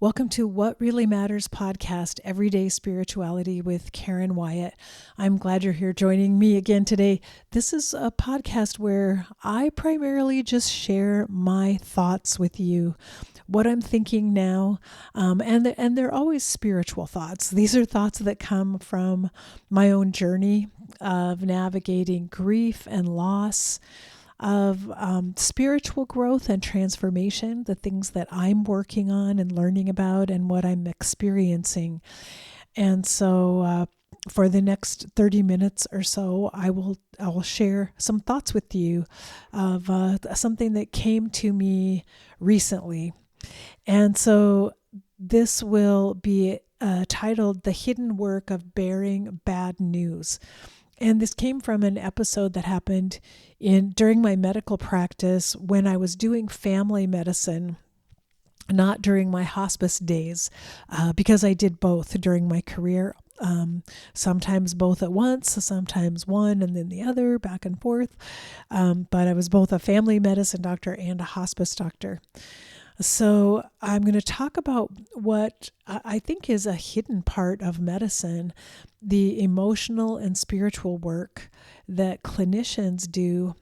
Welcome to What Really Matters podcast, Everyday Spirituality with Karen Wyatt. I'm glad you're here joining me again today. This is a podcast where I primarily just share my thoughts with you, what I'm thinking now, and they're always spiritual thoughts. These are thoughts that come from my own journey of navigating grief and loss, of spiritual growth and transformation, the things that I'm working on and learning about and what I'm experiencing. And so for the next 30 minutes or so, I will share some thoughts with you of something that came to me recently. And so this will be titled The Hidden Work of Bearing Bad News. And this came from an episode that happened during my medical practice when I was doing family medicine, not during my hospice days, because I did both during my career. Sometimes both at once, sometimes one and then the other, back and forth. But I was both a family medicine doctor and a hospice doctor. So I'm going to talk about what I think is a hidden part of medicine, the emotional and spiritual work that clinicians do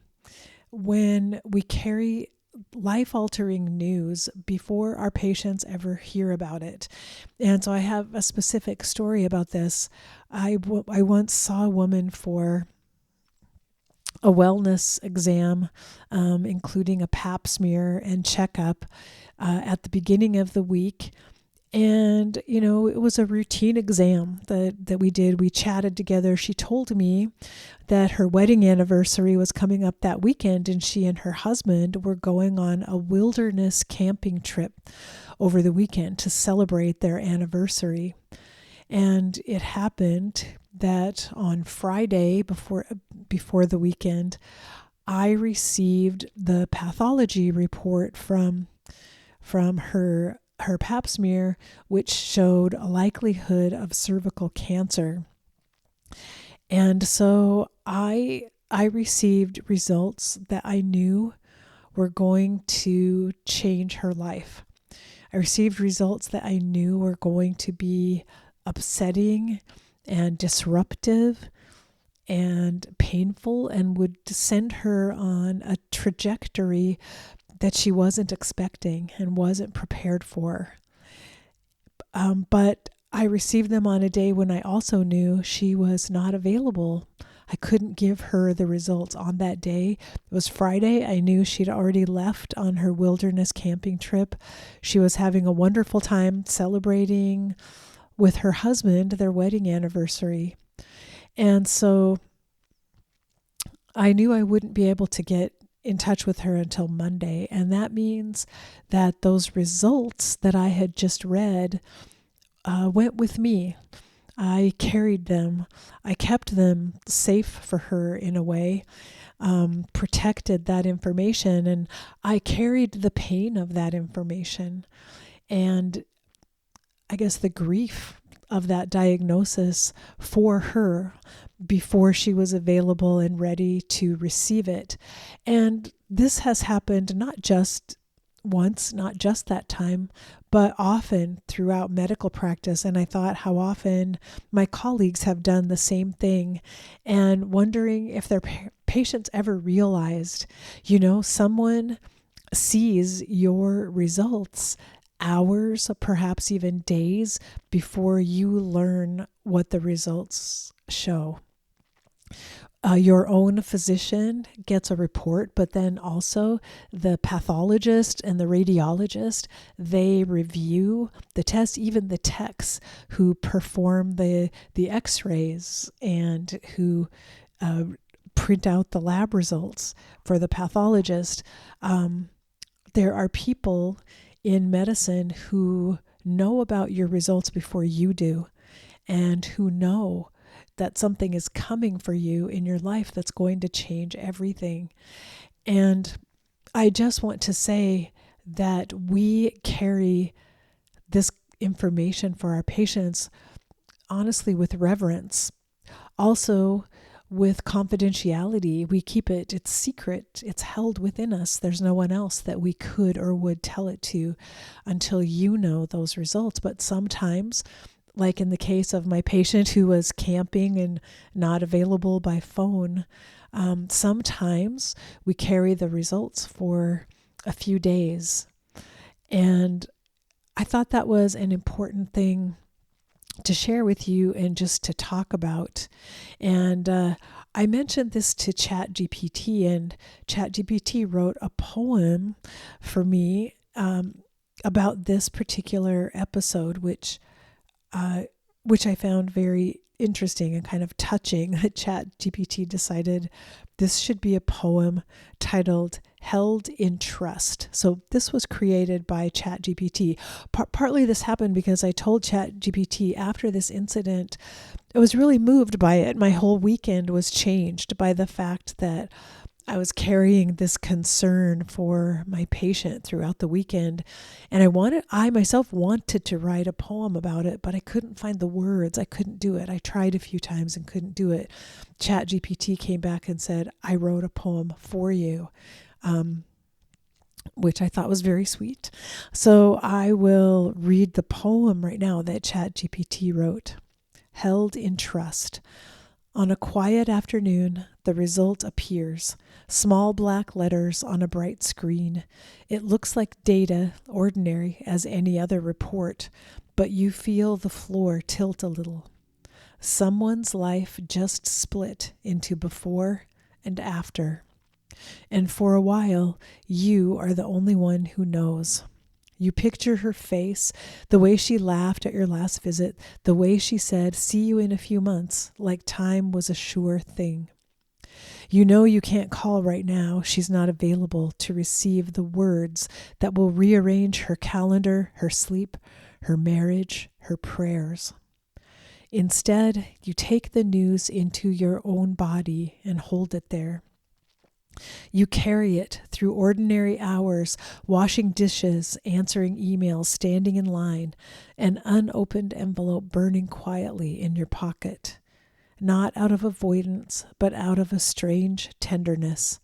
when we carry life-altering news before our patients ever hear about it. And so I have a specific story about this. I once saw a woman for a wellness exam, including a pap smear and checkup at the beginning of the week. And, it was a routine exam that we did. We chatted together. She told me that her wedding anniversary was coming up that weekend, and she and her husband were going on a wilderness camping trip over the weekend to celebrate their anniversary. And it happened that on Friday before the weekend, I received the pathology report from her pap smear, which showed a likelihood of cervical cancer. And so I received results that I knew were going to change her life. I received results that I knew were going to be upsetting and disruptive and painful and would send her on a trajectory that she wasn't expecting and wasn't prepared for. But I received them on a day when I also knew she was not available. I couldn't give her the results on that day. It was Friday. I knew she'd already left on her wilderness camping trip. She was having a wonderful time celebrating with her husband their wedding anniversary. And so I knew I wouldn't be able to get in touch with her until Monday. And that means that those results that I had just read went with me. I carried them. I kept them safe for her in a way, protected that information, and I carried the pain of that information. And I guess the grief of that diagnosis for her before she was available and ready to receive it. And this has happened not just once, not just that time, but often throughout medical practice. And I thought how often my colleagues have done the same thing, and wondering if their patients ever realized, someone sees your results hours, perhaps even days before you learn what the results show. Your own physician gets a report, but then also the pathologist and the radiologist, they review the tests, even the techs who perform the x-rays and who print out the lab results for the pathologist. There are people in medicine who know about your results before you do, and who know that something is coming for you in your life that's going to change everything. And I just want to say that we carry this information for our patients, honestly, with reverence. Also, with confidentiality. We keep it, it's secret, it's held within us. There's no one else that we could or would tell it to until you know those results. But sometimes, like in the case of my patient who was camping and not available by phone, sometimes we carry the results for a few days. And I thought that was an important thing to share with you and just to talk about. And I mentioned this to ChatGPT, and ChatGPT wrote a poem for me about this particular episode, which I found very interesting and kind of touching. That ChatGPT decided this should be a poem titled Held in Trust. So this was created by ChatGPT. Partly this happened because I told ChatGPT after this incident, I was really moved by it. My whole weekend was changed by the fact that I was carrying this concern for my patient throughout the weekend. And I myself wanted to write a poem about it, but I couldn't find the words. I couldn't do it. I tried a few times and couldn't do it. ChatGPT came back and said, I wrote a poem for you, which I thought was very sweet. So I will read the poem right now that ChatGPT wrote. Held in Trust. On a quiet afternoon, the result appears. Small black letters on a bright screen. It looks like data, ordinary as any other report, but you feel the floor tilt a little. Someone's life just split into before and after. And for a while, you are the only one who knows. You picture her face, the way she laughed at your last visit, the way she said, see you in a few months, like time was a sure thing. You know you can't call right now. She's not available to receive the words that will rearrange her calendar, her sleep, her marriage, her prayers. Instead, you take the news into your own body and hold it there. You carry it through ordinary hours, washing dishes, answering emails, standing in line, an unopened envelope burning quietly in your pocket. Not out of avoidance, but out of a strange tenderness,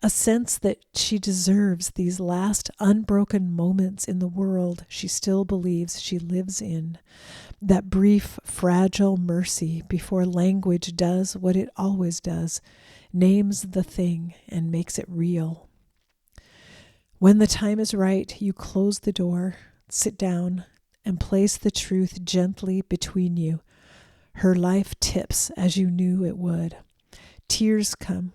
a sense that she deserves these last unbroken moments in the world she still believes she lives in, that brief, fragile mercy before language does what it always does, names the thing and makes it real. When the time is right, you close the door, sit down, and place the truth gently between you. Her life tips as you knew it would. Tears come,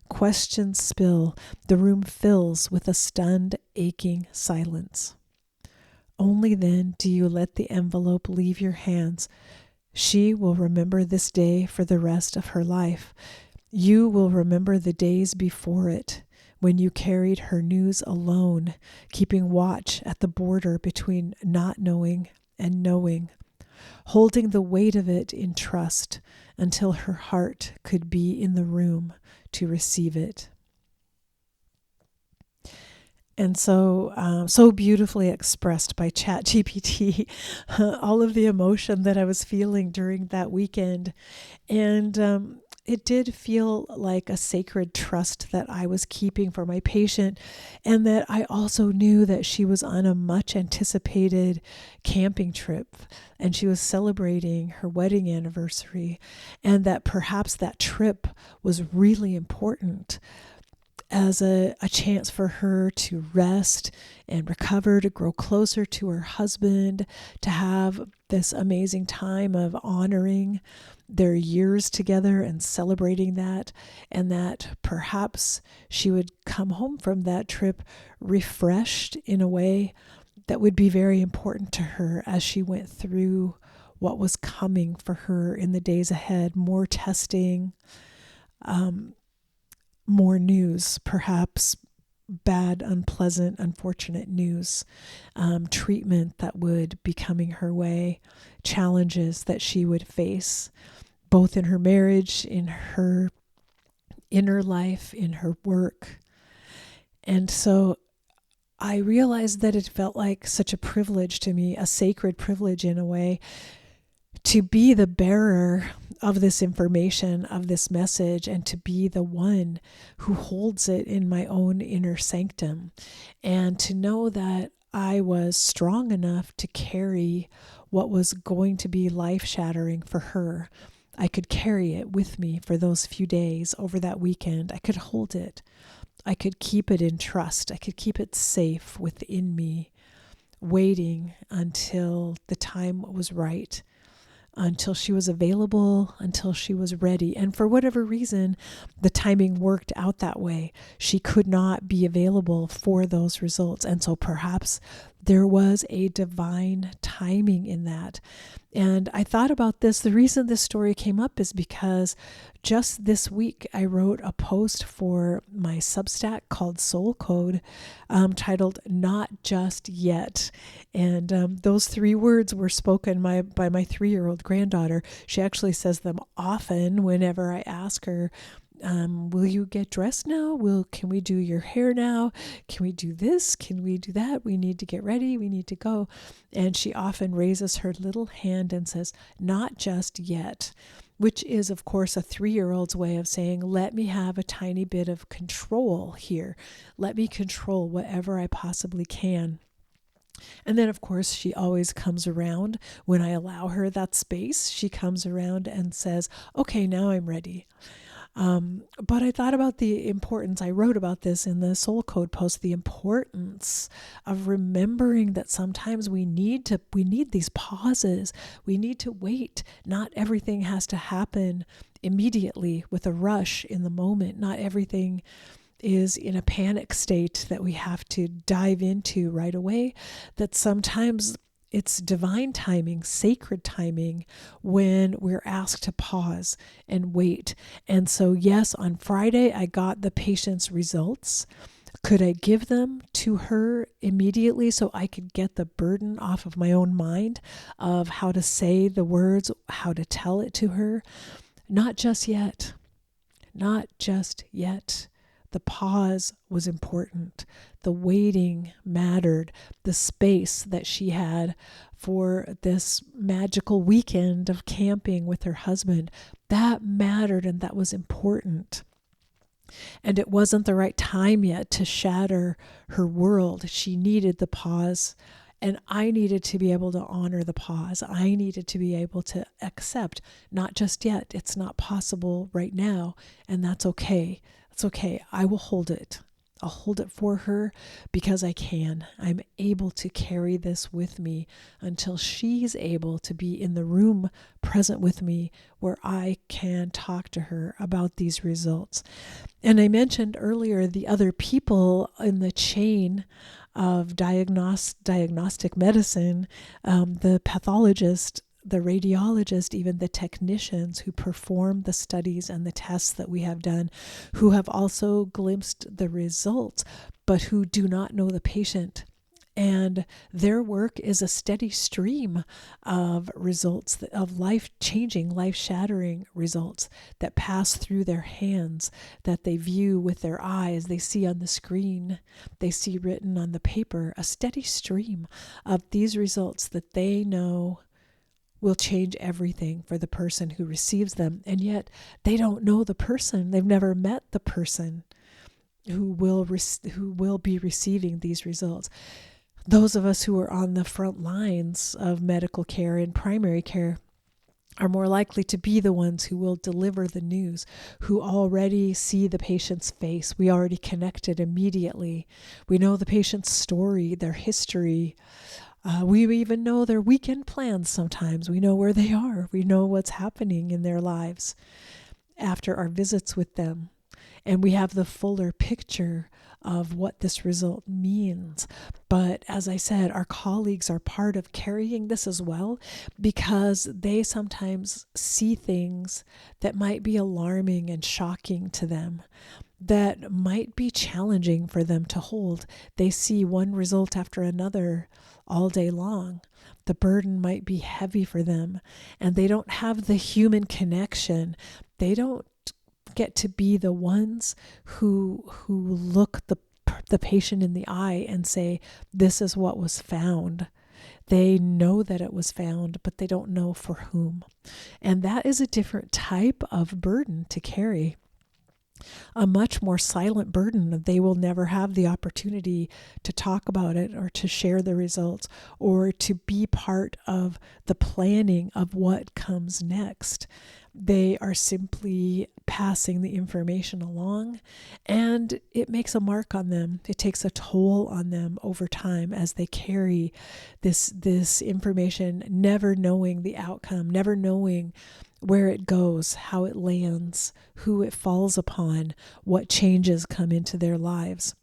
questions spill, the room fills with a stunned, aching silence. Only then do you let the envelope leave your hands. She will remember this day for the rest of her life. You will remember the days before it, when you carried her news alone, keeping watch at the border between not knowing and knowing, holding the weight of it in trust until her heart could be in the room to receive it. And so beautifully expressed by ChatGPT, all of the emotion that I was feeling during that weekend. And it did feel like a sacred trust that I was keeping for my patient, and that I also knew that she was on a much anticipated camping trip, and she was celebrating her wedding anniversary, and that perhaps that trip was really important as a chance for her to rest and recover, to grow closer to her husband, to have this amazing time of honoring their years together and celebrating that, and that perhaps she would come home from that trip refreshed in a way that would be very important to her as she went through what was coming for her in the days ahead. More testing, more news, perhaps bad, unpleasant, unfortunate news, treatment that would be coming her way, challenges that she would face, both in her marriage, in her inner life, in her work. And so I realized that it felt like such a privilege to me, a sacred privilege in a way, to be the bearer of this information, of this message, and to be the one who holds it in my own inner sanctum, and to know that I was strong enough to carry what was going to be life shattering for her. I could carry it with me for those few days over that weekend. I could hold it. I could keep it in trust. I could keep it safe within me, waiting until the time was right, until she was available, until she was ready. And for whatever reason, the timing worked out that way. She could not be available for those results. And so perhaps there was a divine timing in that. And I thought about this. The reason this story came up is because just this week I wrote a post for my Substack called Soul Code, titled Not Just Yet. And those 3 words were spoken by my 3-year-old granddaughter. She actually says them often whenever I ask her, will you get dressed now? Can we do your hair now? Can we do this? Can we do that? We need to get ready. We need to go. And she often raises her little hand and says, not just yet, which is, of course, a 3-year-old's way of saying, let me have a tiny bit of control here. Let me control whatever I possibly can. And then, of course, she always comes around when I allow her that space. She comes around and says, okay, now I'm ready. But I thought about the importance, I wrote about this in the Soul Code post, the importance of remembering that sometimes we need these pauses. We need to wait. Not everything has to happen immediately with a rush in the moment. Not everything is in a panic state that we have to dive into right away. That sometimes it's divine timing, sacred timing, when we're asked to pause and wait. And so, yes, on Friday, I got the patient's results. Could I give them to her immediately so I could get the burden off of my own mind of how to say the words, how to tell it to her? Not just yet. Not just yet. The pause was important. The waiting mattered. The space that she had for this magical weekend of camping with her husband, that mattered, and that was important. And it wasn't the right time yet to shatter her world. She needed the pause, and I needed to be able to honor the pause. I needed to be able to accept, not just yet. It's not possible right now, and that's okay. It's okay. I will hold it. I'll hold it for her because I can. I'm able to carry this with me until she's able to be in the room present with me where I can talk to her about these results. And I mentioned earlier the other people in the chain of diagnostic medicine, the pathologist, the radiologist, even the technicians who perform the studies and the tests that we have done, who have also glimpsed the results, but who do not know the patient. And their work is a steady stream of results, of life-changing, life-shattering results that pass through their hands, that they view with their eyes, they see on the screen, they see written on the paper, a steady stream of these results that they know will change everything for the person who receives them. And yet they don't know the person. They've never met the person who will be receiving these results. Those of us who are on the front lines of medical care and primary care are more likely to be the ones who will deliver the news, who already see the patient's face. We already connected immediately. We know the patient's story, their history. We even know their weekend plans sometimes. We know where they are. We know what's happening in their lives after our visits with them. And we have the fuller picture of what this result means. But as I said, our colleagues are part of carrying this as well, because they sometimes see things that might be alarming and shocking to them, that might be challenging for them to hold. They see one result after another all day long. The burden might be heavy for them, and they don't have the human connection. They don't get to be the ones who look the patient in the eye and say, this is what was found. They know that it was found, but they don't know for whom. And that is a different type of burden to carry, a much more silent burden. They will never have the opportunity to talk about it or to share the results or to be part of the planning of what comes next. They are simply passing the information along, and it makes a mark on them. It takes a toll on them over time as they carry this information, never knowing the outcome, never knowing where it goes, how it lands, who it falls upon, what changes come into their lives.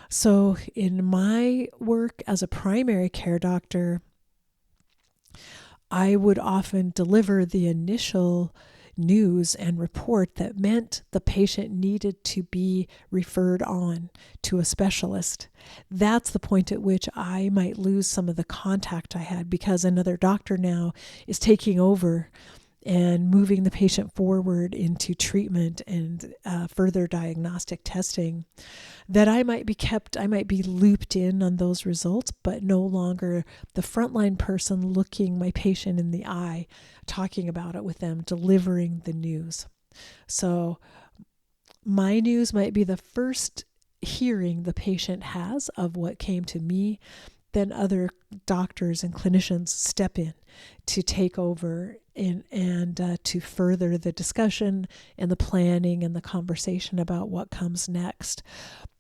So in my work as a primary care doctor, I would often deliver the initial news and report that meant the patient needed to be referred on to a specialist. That's the point at which I might lose some of the contact I had because another doctor now is taking over and moving the patient forward into treatment and further diagnostic testing, that I might be looped in on those results, but no longer the frontline person looking my patient in the eye, talking about it with them, delivering the news. So my news might be the first hearing the patient has of what came to me. Then other doctors and clinicians step in to take over and to further the discussion and the planning and the conversation about what comes next.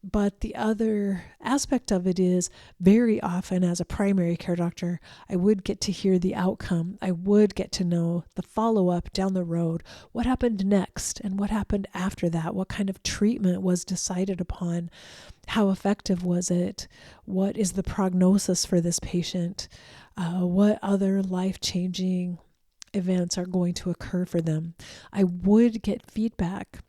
But the other aspect of it is very often as a primary care doctor, I would get to hear the outcome. I would get to know the follow-up down the road. What happened next and what happened after that? What kind of treatment was decided upon? How effective was it? What is the prognosis for this patient? What other life-changing events are going to occur for them? I would get feedback.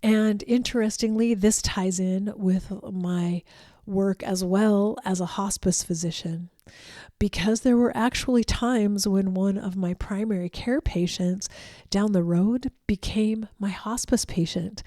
And interestingly, this ties in with my work as well as a hospice physician, because there were actually times when one of my primary care patients down the road became my hospice patient.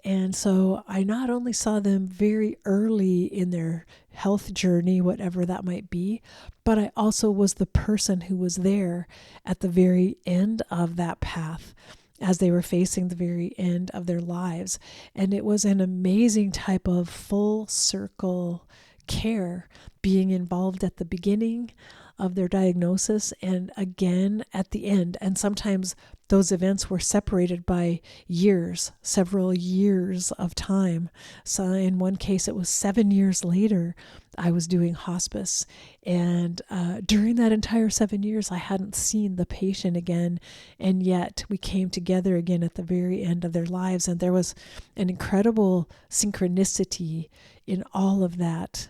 And so I not only saw them very early in their health journey, whatever that might be, but I also was the person who was there at the very end of that path as they were facing the very end of their lives. And it was an amazing type of full circle care, being involved at the beginning of their diagnosis and again at the end. And sometimes those events were separated by years, several years of time. So in one case, it was 7 years later, I was doing hospice. And during that entire 7 years, I hadn't seen the patient again. And yet we came together again at the very end of their lives. And there was an incredible synchronicity in all of that.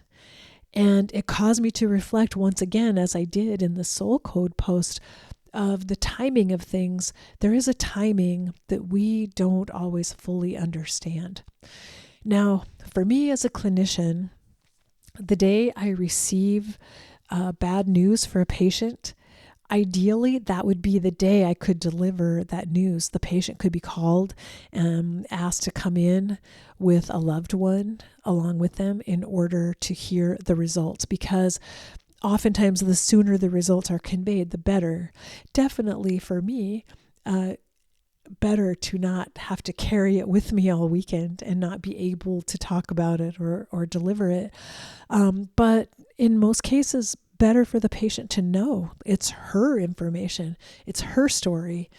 And it caused me to reflect once again, as I did in the Soul Code post, of the timing of things. There is a timing that we don't always fully understand. Now, for me as a clinician, the day I receive bad news for a patient, ideally, that would be the day I could deliver that news. The patient could be called, asked to come in with a loved one along with them in order to hear the results, because oftentimes the sooner the results are conveyed, the better. Definitely for me, better to not have to carry it with me all weekend and not be able to talk about it or deliver it. But in most cases, better for the patient to know it's her information, it's her story,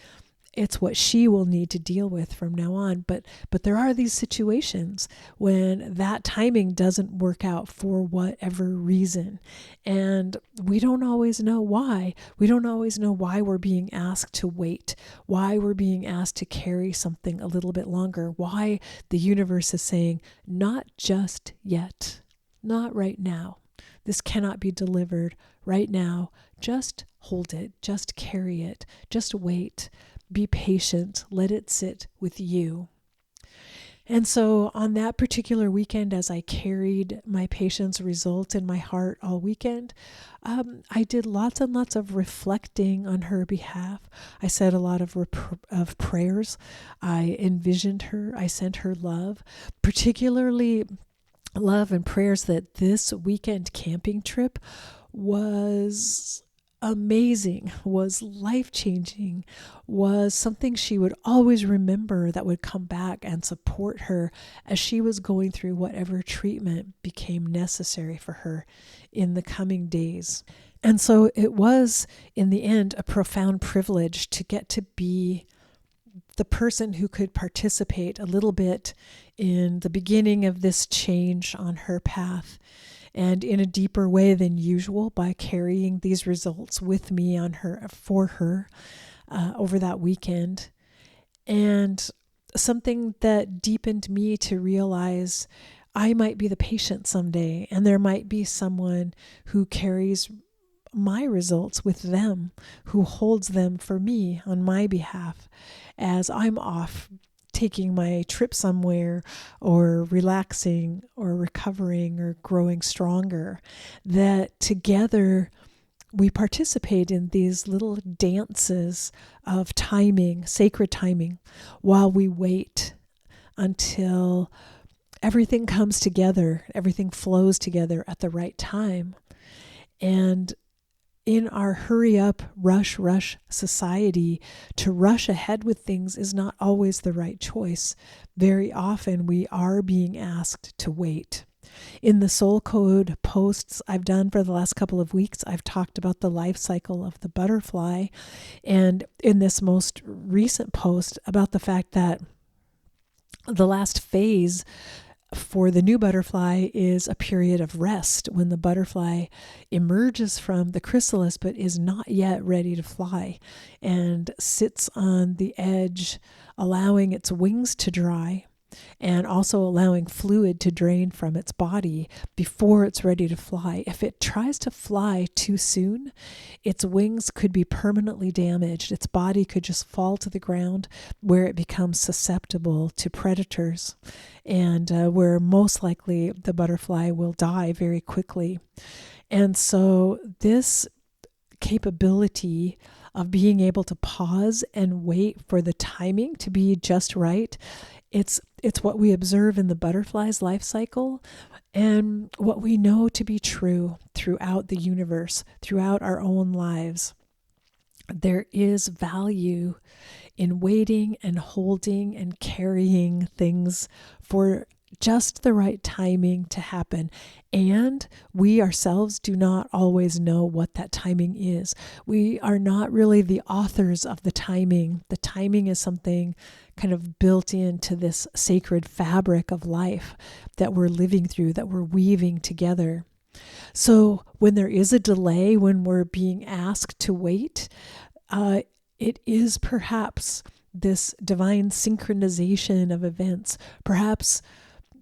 it's what she will need to deal with from now on. But there are these situations when that timing doesn't work out for whatever reason. And we don't always know why. We don't always know why we're being asked to wait, why we're being asked to carry something a little bit longer, why the universe is saying, not just yet, not right now. This cannot be delivered right now. Just hold it, just carry it, just wait. Be patient, let it sit with you. And so on that particular weekend, as I carried my patient's result in my heart all weekend, I did lots and lots of reflecting on her behalf. I said a lot of prayers. I envisioned her. I sent her love, particularly love and prayers that this weekend camping trip was amazing, was life-changing, was something she would always remember, that would come back and support her as she was going through whatever treatment became necessary for her in the coming days. And so it was, in the end, a profound privilege to get to be the person who could participate a little bit in the beginning of this change on her path, and in a deeper way than usual, by carrying these results with me for her over that weekend. And something that deepened me to realize I might be the patient someday, and there might be someone who carries my results with them, who holds them for me on my behalf as I'm off taking my trip somewhere, or relaxing, or recovering, or growing stronger. That together we participate in these little dances of timing, sacred timing, while we wait until everything comes together, everything flows together at the right time. And in our hurry up, rush society, to rush ahead with things is not always the right choice. Very often we are being asked to wait. In the Soul Code posts I've done for the last couple of weeks, I've talked about the life cycle of the butterfly. And in this most recent post, about the fact that the last phase for the new butterfly is a period of rest, when the butterfly emerges from the chrysalis but is not yet ready to fly, and sits on the edge, allowing its wings to dry, and also allowing fluid to drain from its body before it's ready to fly. If it tries to fly too soon, its wings could be permanently damaged. Its body could just fall to the ground, where it becomes susceptible to predators, and where most likely the butterfly will die very quickly. And so this capability of being able to pause and wait for the timing to be just right, it's what we observe in the butterfly's life cycle, and what we know to be true throughout the universe, throughout our own lives. There is value in waiting and holding and carrying things for just the right timing to happen. And we ourselves do not always know what that timing is. We are not really the authors of the timing. The timing is something kind of built into this sacred fabric of life that we're living through, that we're weaving together. So when there is a delay, when we're being asked to wait, it is perhaps this divine synchronization of events. Perhaps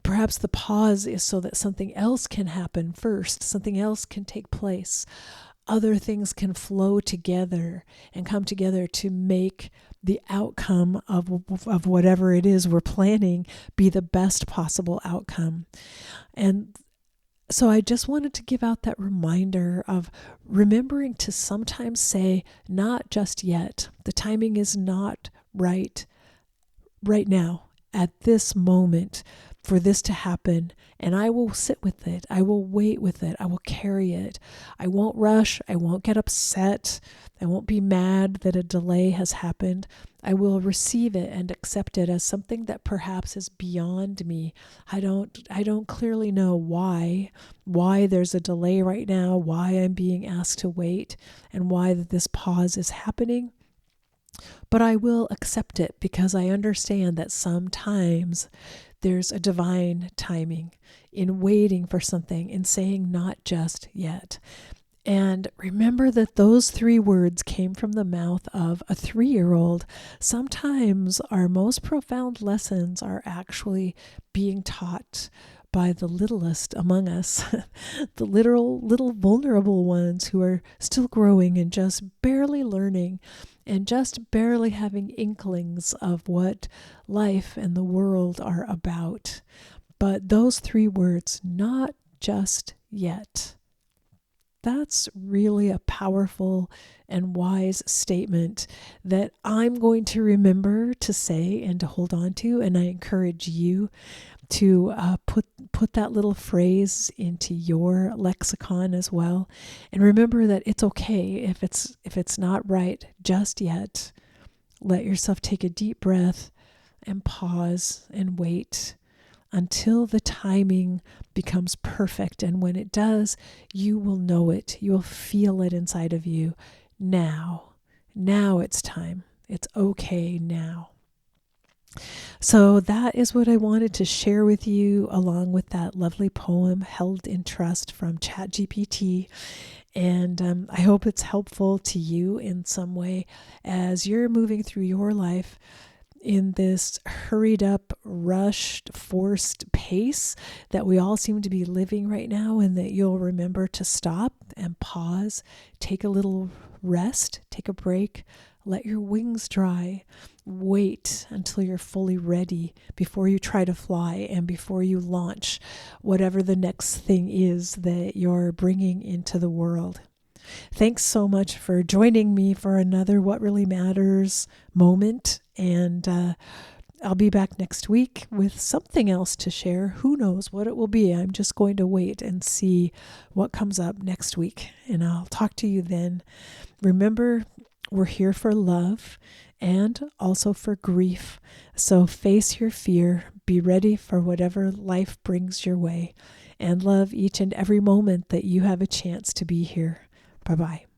the pause is so that something else can happen first, something else can take place. Other things can flow together and come together to make the outcome of whatever it is we're planning be the best possible outcome. And so I just wanted to give out that reminder of remembering to sometimes say, not just yet. The timing is not right now, at this moment, for this to happen. And I will sit with it. I will wait with it. I will carry it. I won't rush. I won't get upset. I won't be mad that a delay has happened. I will receive it and accept it as something that perhaps is beyond me. I don't clearly know why there's a delay right now, why I'm being asked to wait, and why this pause is happening. But I will accept it, because I understand that sometimes there's a divine timing in waiting for something, in saying not just yet. And remember that those 3 words came from the mouth of a 3-year-old. Sometimes our most profound lessons are actually being taught by the littlest among us, the little vulnerable ones who are still growing and just barely learning, and just barely having inklings of what life and the world are about. But those 3 words, not just yet, that's really a powerful and wise statement that I'm going to remember to say and to hold on to. And I encourage you to put that little phrase into your lexicon as well. And remember that it's okay if it's not right just yet. Let yourself take a deep breath and pause and wait until the timing becomes perfect. And when it does, you will know it. You will feel it inside of you. Now it's time. It's okay now. So that is what I wanted to share with you, along with that lovely poem, Held in Trust, from ChatGPT. And I hope it's helpful to you in some way as you're moving through your life in this hurried up, rushed, forced pace that we all seem to be living right now, and that you'll remember to stop and pause, take a little rest, take a break, let your wings dry, wait until you're fully ready before you try to fly and before you launch whatever the next thing is that you're bringing into the world. Thanks so much for joining me for another What Really Matters moment. And I'll be back next week with something else to share. Who knows what it will be? I'm just going to wait and see what comes up next week. And I'll talk to you then. Remember, we're here for love and also for grief. So face your fear. Be ready for whatever life brings your way. And love each and every moment that you have a chance to be here. Bye-bye.